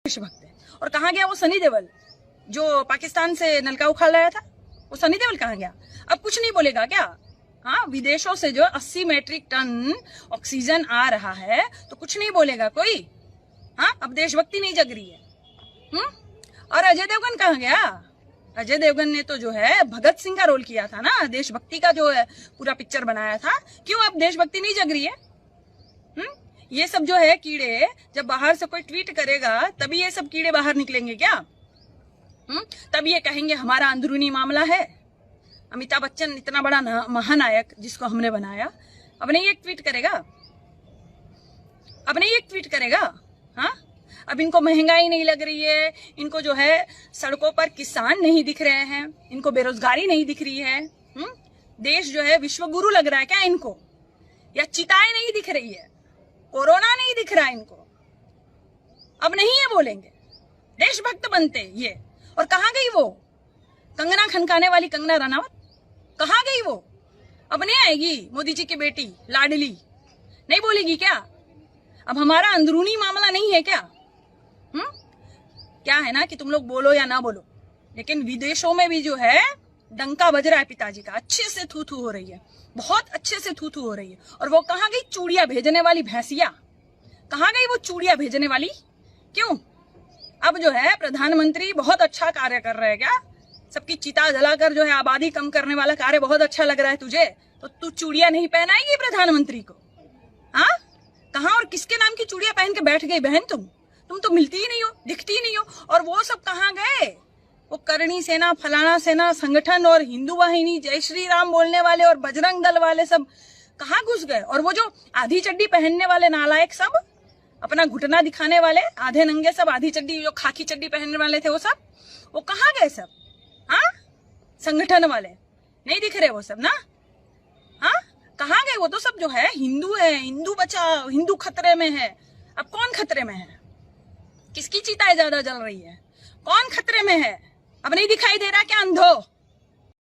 देशभक्त है। और कहाँ गया वो सनी देओल जो पाकिस्तान से नलका उखाड़ लाया था? वो सनी देओल कहाँ गया? अब कुछ नहीं बोलेगा क्या? हाँ, विदेशों से जो 80 मैट्रिक टन ऑक्सीजन आ रहा है तो कुछ नहीं बोलेगा कोई? हाँ, अब देशभक्ति नहीं जग रही है। और अजय देवगन कहाँ गया? अजय देवगन ने तो जो है भगत सिंह का रोल किया था ना, देशभक्ति का जो है पूरा पिक्चर बनाया था। क्यों अब देशभक्ति नहीं जग रही है? ये सब जो है कीड़े जब बाहर से कोई ट्वीट करेगा तभी ये सब कीड़े बाहर निकलेंगे क्या? तब ये कहेंगे हमारा अंदरूनी मामला है। अमिताभ बच्चन इतना बड़ा महानायक जिसको हमने बनाया, अब नहीं एक ट्वीट करेगा? अब नहीं एक ट्वीट करेगा? हाँ, अब इनको महंगाई नहीं लग रही है, इनको जो है सड़कों पर किसान नहीं दिख रहे हैं, इनको बेरोजगारी नहीं दिख रही है। देश जो है विश्वगुरु लग रहा है क्या इनको? या चिताएं नहीं दिख रही है, कोरोना नहीं दिख रहा है इनको? अब नहीं ये बोलेंगे, देशभक्त बनते ये। और कहाँ गई वो कंगना खनकाने वाली कंगना रनावत? कहाँ गई वो? अब नहीं आएगी? मोदी जी की बेटी लाडली नहीं बोलेगी क्या? अब हमारा अंदरूनी मामला नहीं है क्या? क्या है ना कि तुम लोग बोलो या ना बोलो, लेकिन विदेशों में भी जो है डंका बज रहा है पिताजी का, अच्छे से थू थू हो रही है, बहुत अच्छे से थू थू हो रही है। और वो कहाँ गई चूड़िया भेजने वाली भैंसिया? कहाँ गई वो चूड़िया भेजने वाली? क्यों? अब जो है प्रधानमंत्री बहुत अच्छा कार्य कर रहे हैं क्या? सबकी चिता जलाकर जो है आबादी कम करने वाला कार्य बहुत अच्छा लग रहा है तुझे, तो तू चूड़िया नहीं पहनाएगी प्रधानमंत्री को? हाँ, कहाँ और किसके नाम की चूड़िया पहन के बैठ गई बहन तुम तो मिलती ही नहीं हो, दिखती ही नहीं हो। और वो सब कहाँ गए? वो करणी सेना, फलाना सेना संगठन और हिंदू वाहिनी, जय श्री राम बोलने वाले और बजरंग दल वाले सब कहाँ घुस गए? और वो जो आधी चड्डी पहनने वाले नालायक सब, अपना घुटना दिखाने वाले आधे नंगे सब, आधी चड्डी जो खाकी चड्डी पहनने वाले थे वो सब, वो कहाँ गए सब? हाँ, संगठन वाले नहीं दिख रहे वो सब ना? हाँ, कहाँ गए वो? तो सब जो है हिंदू है, हिंदू बचाओ, हिंदू खतरे में है। अब कौन खतरे में है? किसकी चिताएं ज्यादा जल रही है? कौन खतरे में है? अब नहीं दिखाई दे रहा क्या अंधो?